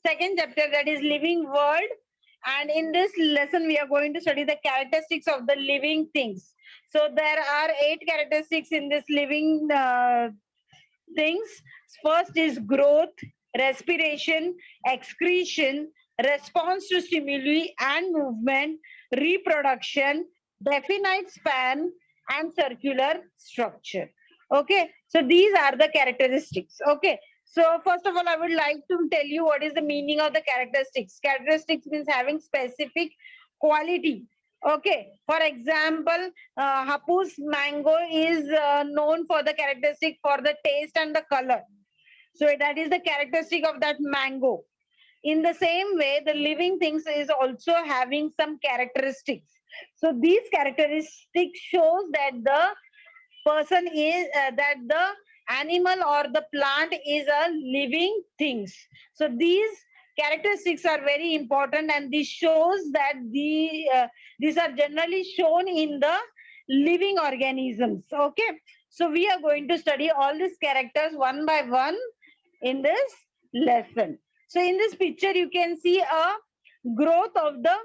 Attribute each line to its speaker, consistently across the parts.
Speaker 1: second chapter, that is living world. And in this lesson, we are going to study the characteristics of the living things. So there are 8 characteristics in this living things. First is growth, respiration, excretion, response to stimuli and movement, reproduction, definite span, and circular structure. Okay, so these are the characteristics. Okay, so first of all, I would like to tell you what is the meaning of the characteristics. Characteristics means having specific quality. Okay, for example, Hapus mango is known for the characteristic for the taste and the color. So that is the characteristic of that mango. In the same way, the living things is also having some characteristics. So these characteristics shows that the person is that the animal or the plant is a living things. So these characteristics are very important, and this shows that these are generally shown in the living organisms. Okay, so we are going to study all these characters one by one in this lesson. So in this picture you can see a growth of the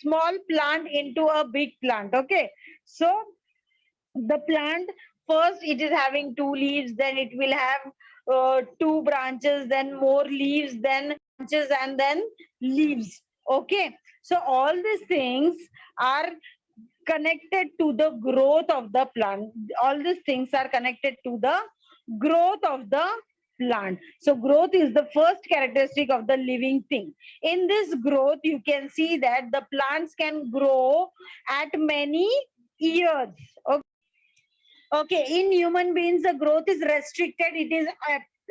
Speaker 1: small plant into a big plant. Okay, so the plant, first it is having 2 leaves, then it will have 2 branches, then more leaves, then branches, and then leaves. Okay, so all these things are connected to the growth of the plant. All these things are connected to the growth of the plant. So growth is the first characteristic of the living thing. In this growth, you can see that the plants can grow at many years. Okay. Okay, in human beings, the growth is restricted. It is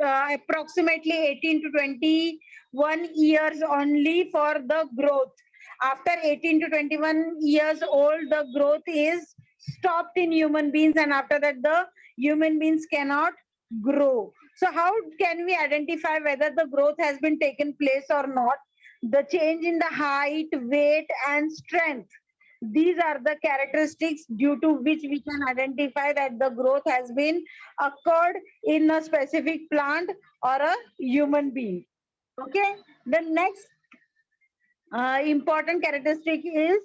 Speaker 1: approximately 18 to 21 years only for the growth. After 18 to 21 years old, the growth is stopped in human beings, and after that, the human beings cannot grow. So how can we identify whether the growth has been taken place or not? The change in the height, weight, and strength. These are the characteristics due to which we can identify that the growth has been occurred in a specific plant or a human being. Okay, the next important characteristic is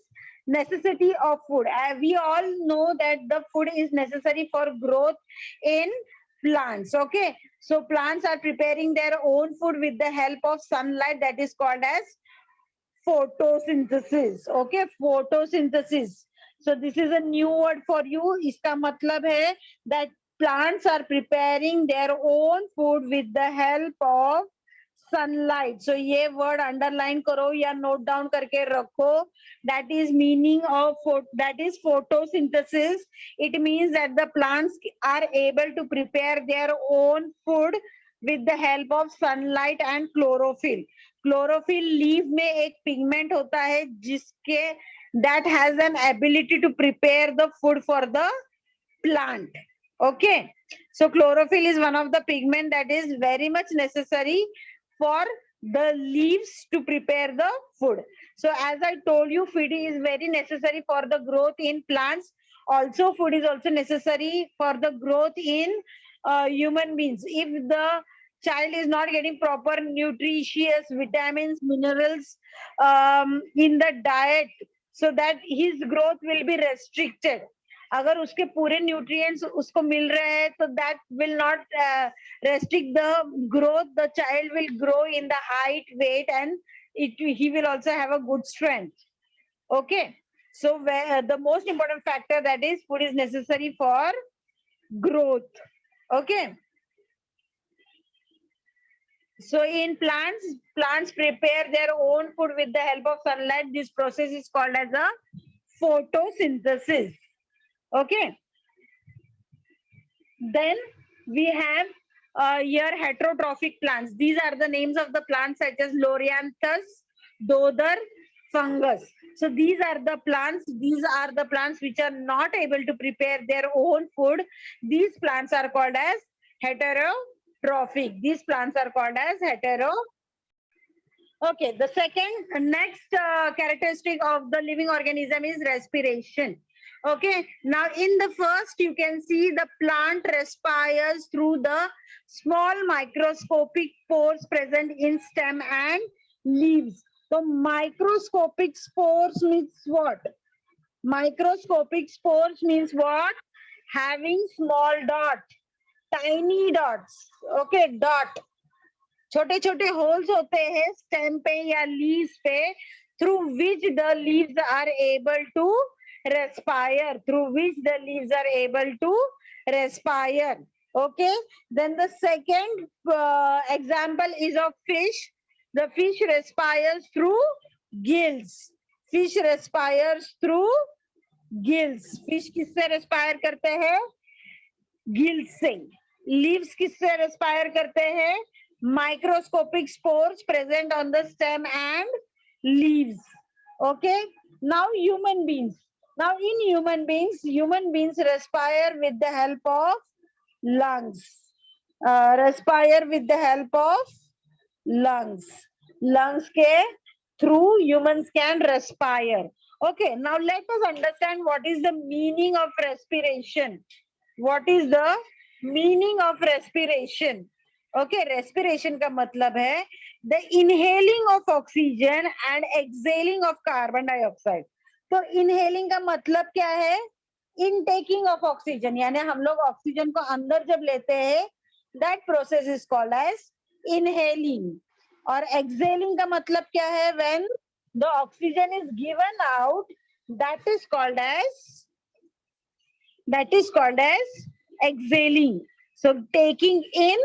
Speaker 1: necessity of food. We all know that the food is necessary for growth in plants. Okay, so plants are preparing their own food with the help of sunlight, that is called as photosynthesis. Okay, photosynthesis. So this is a new word for you. Iska matlab hai that plants are preparing their own food with the help of sunlight. So ये word underline करो या note down करके रखो. That is meaning of that is photosynthesis. It means that the plants are able to prepare their own food with the help of sunlight and chlorophyll. Chlorophyll leaf में एक pigment होता है जिसके that has an ability to prepare the food for the plant. Okay, so chlorophyll is one of the pigment that is very much necessary for the leaves to prepare the food. So as I told you, food is very necessary for the growth in plants. Also, food is also necessary for the growth in human beings. If the child is not getting proper nutritious vitamins, minerals in the diet, so that his growth will be restricted. अगर उसके पूरे nutrients उसको मिल रहे हैं तो that will not restrict the growth. The child will grow in the height, weight, and he will also have a good strength. Okay, so the most important factor, that is food is necessary for growth. Okay, so in plants prepare their own food with the help of sunlight. This process is called as a photosynthesis. Okay, then we have here heterotrophic plants. These are the names of the plants such as Lorianthus, Dodder, fungus. So these are the plants. These are the plants which are not able to prepare their own food. These plants are called as heterotrophic. These plants are called as Okay, the next characteristic of the living organism is respiration. Okay, now in the first you can see the plant respires through the small microscopic pores present in stem and leaves. So microscopic spores means what? Microscopic spores means what? Having small dot, tiny dots. Okay, dot. छोटे छोटे holes होते हैं stem पे या leaves पे, through which the leaves are able to respire, through which the leaves are able to respire. Okay, then the second example is of fish. The fish respires through gills. Fish respires through gills. Fish किससे respire करते हैं? Gills से. Leaves किससे respire करते हैं? Microscopic spores present on the stem and leaves. Okay, now human beings. Now in human beings respire with the help of lungs. Respire with the help of lungs. Lungs ke through humans can respire. Okay, now let us understand what is the meaning of respiration. What is the meaning of respiration? Okay, respiration का मतलब है the inhaling of oxygen and exhaling of carbon dioxide. तो inhaling का मतलब क्या है? Intaking of oxygen, यानी हम लोग ऑक्सीजन को अंदर जब लेते हैं, that process is called as inhaling. और exhaling का मतलब क्या है? When the oxygen is given out, that is called as exhaling. So taking in,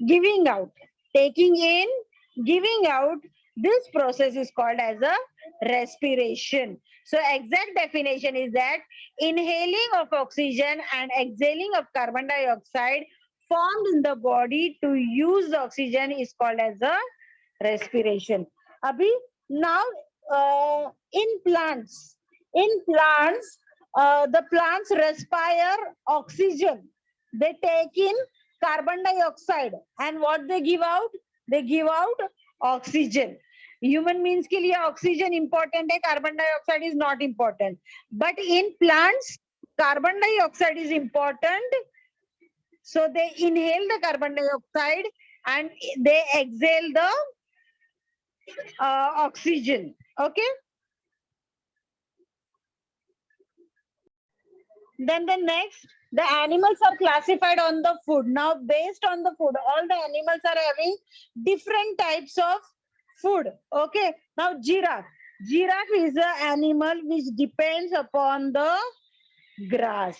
Speaker 1: giving out. Taking in, giving out, this process is called as a respiration. So exact definition is that inhaling of oxygen and exhaling of carbon dioxide formed in the body to use the oxygen is called as a respiration. Abhi, now in plants, the plants respire oxygen. They take in carbon dioxide and what they give out? They give out oxygen. Human beings के लिए oxygen important है, carbon dioxide is not important. But in plants, carbon dioxide is important. So they inhale the carbon dioxide and they exhale the oxygen. Okay. Then the next, the animals are classified on the food. Now, based on the food, all the animals are having different types of food. Okay. Now, giraffe. Giraffe is an animal which depends upon the grass.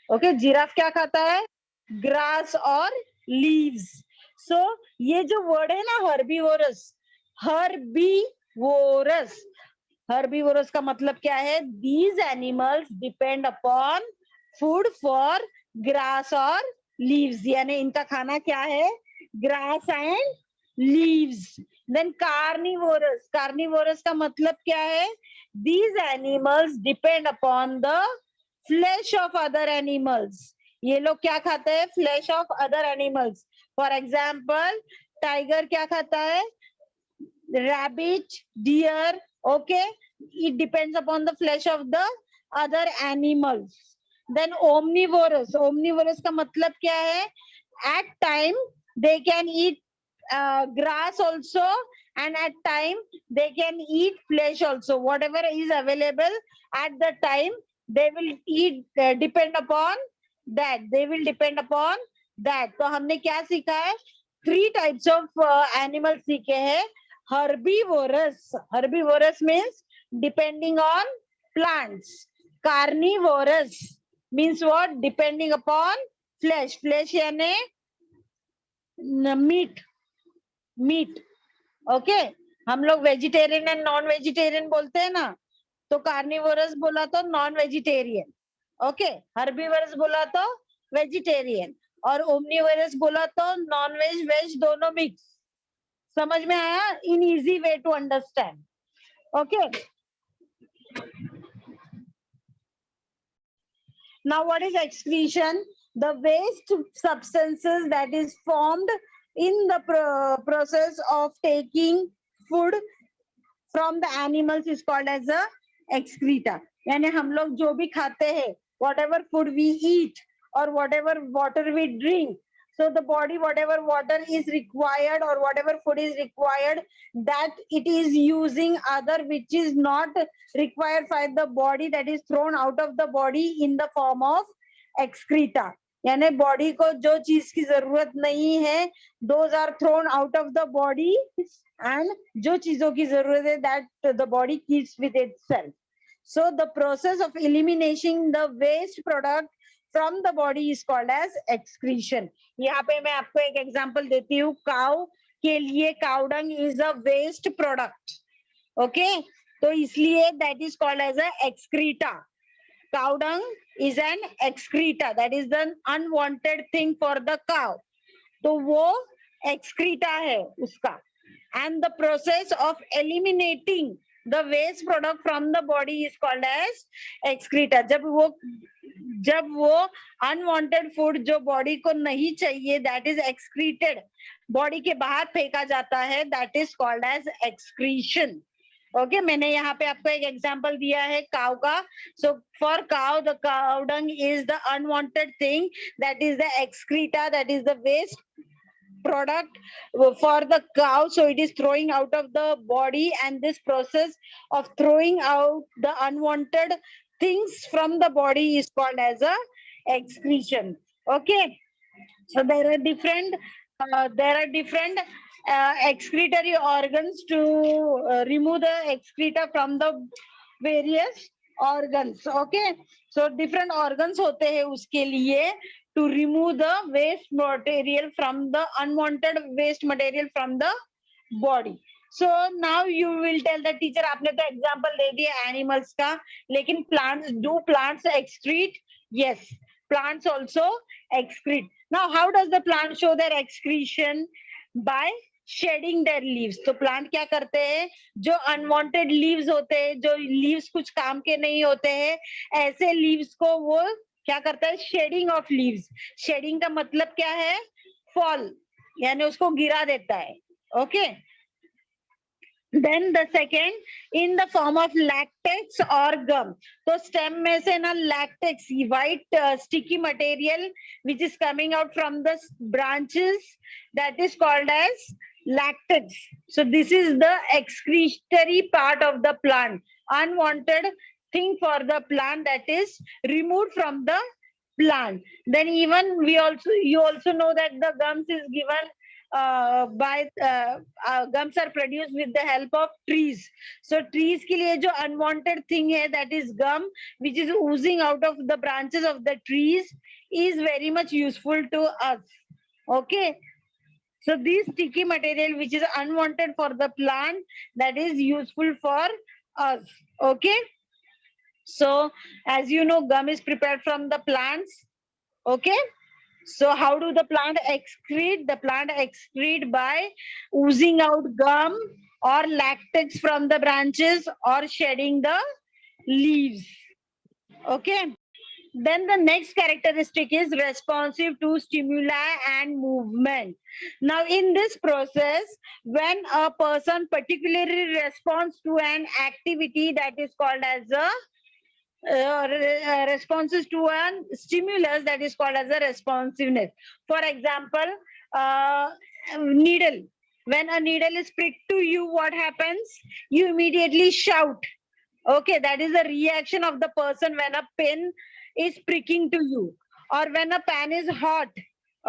Speaker 1: Okay. Giraffe क्या खाता है? Grass or leaves. So, ये जो word है ना herbivorous. Herbivorous का मतलब क्या है? These animals depend upon food for grass or leaves. यानी इनका खाना क्या है? Grass and leaves. Then carnivorous. Carnivorous का मतलब क्या है? These animals depend upon the flesh of other animals. ये लोग क्या खाते हैं? Flesh of other animals. For example, tiger क्या खाता है? Rabbit, deer. Okay, it depends upon the flesh of the other animals. Then omnivorous. Omnivorous का मतलब क्या है? At time they can eat grass also, and at time they can eat flesh also. Whatever is available at the time, they will eat. Depend upon that. They will depend upon that. तो हमने क्या सीखा है? 3 types of animals सीखे हैं. Herbivorous. Herbivorous means depending on plants. Carnivorous means what? Depending upon flesh. Flesh यानी meat. Okay. हम लोग vegetarian and non-vegetarian बोलते हैं ना, तो carnivorous बोला तो non-vegetarian. Okay. Herbivorous बोला तो vegetarian और omnivorous बोला तो non-veg veg दोनों mix. समझ में आया? In easy way to understand. Okay. Now what is excretion? The waste substances that is formed in the process of taking food from the animals is called as a excreta. यानी हम लोग जो भी खाते हैं, whatever food we eat or whatever water we drink, So the body, whatever water is required or whatever food is required, that it is using other which is not required by the body, that is thrown out of the body in the form of excreta. यानी body को जो चीज की जरूरत नहीं है, those are thrown out of the body, and जो चीजों की जरूरत है, that the body keeps with itself. So the process of eliminating the waste product from the body is called as excretion. यहाँ पे मैं आपको एक एग्जांपल देती हूँ. काउ के लिए cow dung is a waste product. Okay, तो इसलिए that is called as a excreta. Cow dung is an excreta, that is the unwanted thing for the cow. तो वो excreta है उसका. And the process of eliminating the waste product from the body is called as excreta. जब वो unwanted food जो body को नहीं चाहिए, that is excreted, body के बाहर फेंका जाता है, that is called as excretion. Okay, मैंने यहाँ पे आपको एक एग्जांपल दिया है काउ का. So for cow the cow dung is the unwanted thing, that is the excreta, that is the waste product for the cow. So it is throwing out of the body, and this process of throwing out the unwanted things from the body is called as a excretion. Okay, so there are different excretory organs to remove the excreta from the various organs. Okay, so different organs होते हैं उसके लिए to remove the waste material from the unwanted waste material from the body. So now you will tell the teacher, आपने तो example दे दिया animals का, लेकिन plants excrete? Yes, plants also excrete. Now how does the plant show their excretion? By shedding their leaves. तो plant क्या करते हैं, जो अनवांटेड लीव्स होते हैं, जो लीव्स कुछ काम के नहीं होते हैं, ऐसे लीव्स को वो क्या करता है, शेडिंग ऑफ लीव्स. शेडिंग का मतलब क्या है, फॉल, यानी उसको गिरा देता है. Okay, then the second in the form of latex और गम. तो स्टेम में से ना latex, white sticky material which is coming out from the branches, that is called as lactex. So this is the excretory part of the plant, unwanted thing for the plant that is removed from the plant. Then even you also know that the gums is given gums are produced with the help of trees. So trees के लिए जो unwanted thing है, that is gum, which is oozing out of the branches of the trees, is very much useful to us. Okay, so this sticky material which is unwanted for the plant, that is useful for us. Okay, so as you know, gum is prepared from the plants. Okay, so how do the plant excrete? The plant excrete by oozing out gum or lactex from the branches or shedding the leaves. Okay, then the next characteristic is responsive to stimuli and movement. Now in this process, when a person particularly responds to an activity, that is called as a responses to a stimulus, that is called as a responsiveness. For example, needle. When a needle is pricked to you, what happens? You immediately shout. Okay, that is a reaction of the person when a pen is pricking to you, or when a pan is hot.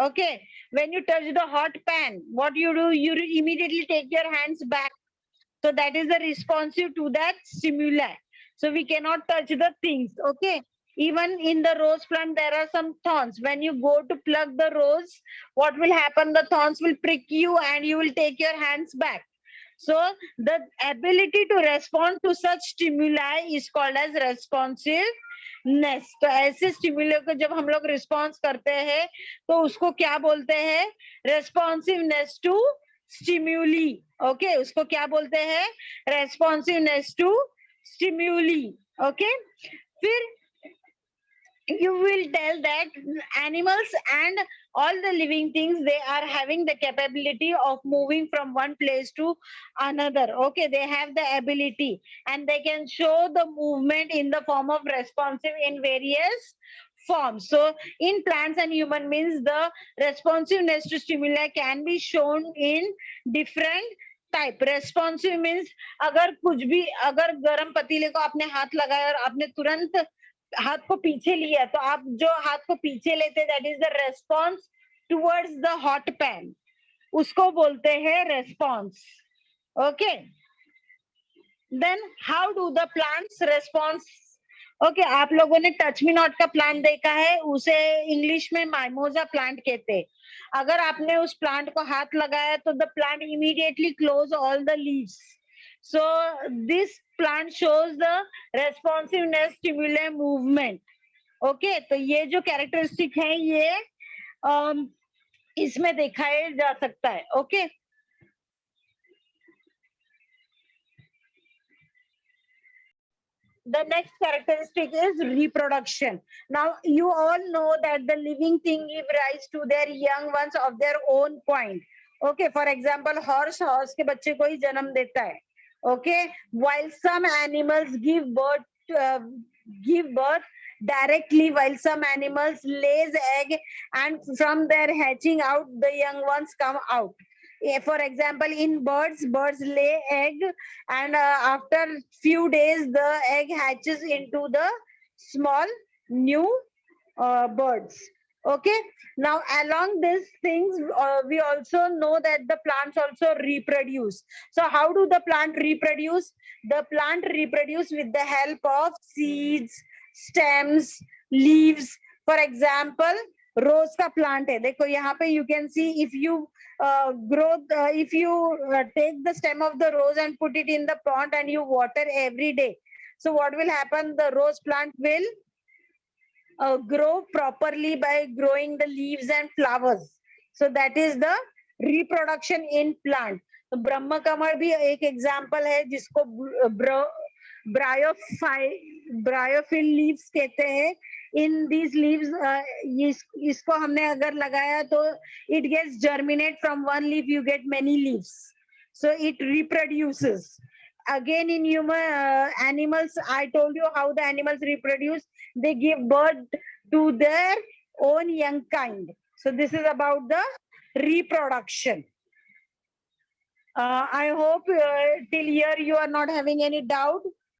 Speaker 1: Okay, when you touch the hot pan, what you do, you immediately take your hands back. So that is the responsive to that stimuli. So we cannot touch the things. Okay, even in the rose plant there are some thorns. When you go to pluck the rose, what will happen? The thorns will prick you and you will take your hands back. So the ability to respond to such stimuli is called as responsiveness. तो ऐसे stimulus को जब हम लोग response करते हैं, तो उसको क्या बोलते हैं? Responsiveness to stimuli. ओके, उसको क्या बोलते हैं? Responsiveness to stimuli. ओके, फिर you will tell that animals and all the living things, they are having the capability of moving from one place to another. Okay, they have the ability and they can show the movement in the form of responsive in various forms. So in plants and human means the responsiveness to stimuli can be shown in different type. Responsive means अगर कुछ भी, अगर गर्म पतीले को आपने हाथ लगाया और आपने तुरंत हाथ को पीछे लिया, तो आप जो हाथ को पीछे लेते, that is the response towards the hot pan, उसको बोलते हैं response. Okay, then how do the plants response. Okay, आप लोगों ने टच मी नॉट का प्लांट देखा है, उसे इंग्लिश में माइमोजा प्लांट कहते हैं. अगर आपने उस प्लांट को हाथ लगाया तो the plant immediately close all the leaves. So this plant shows the responsiveness stimulus movement. Okay, तो ये जो कैरेक्टरिस्टिक है ये इसमें दिखाया जा सकता है. Okay, the next characteristic is reproduction. Now you all know that the living thing give rise to their young ones of their own point. Okay, for example, horse के बच्चे को ही जन्म देता है. Okay, while some animals give birth directly, while some animals lays egg, and from their hatching out the young ones come out. For example, in birds lay egg, and after few days the egg hatches into the small new birds. Okay, now along these things we also know that the plants also reproduce. So how do the plant reproduce? The plant reproduce with the help of seeds, stems, leaves. For example, rose का plant है, देखो यहाँ पे you can see, if you if you take the stem of the rose and put it in the pond and you water every day, so what will happen? The rose plant will grow properly by growing the leaves and flowers. So that is the reproduction in plant. तो ब्रह्म कमल भी एक example है जिसको ब्रायोफिल leaves कहते हैं. In these leaves इसको हमने अगर लगाया तो it gets germinate from one leaf, you get many leaves, so it reproduces. Again in human animals, I told you how the animals reproduce. They give birth to their own young kind. So this is about the reproduction. I hope till here you are not having any doubt.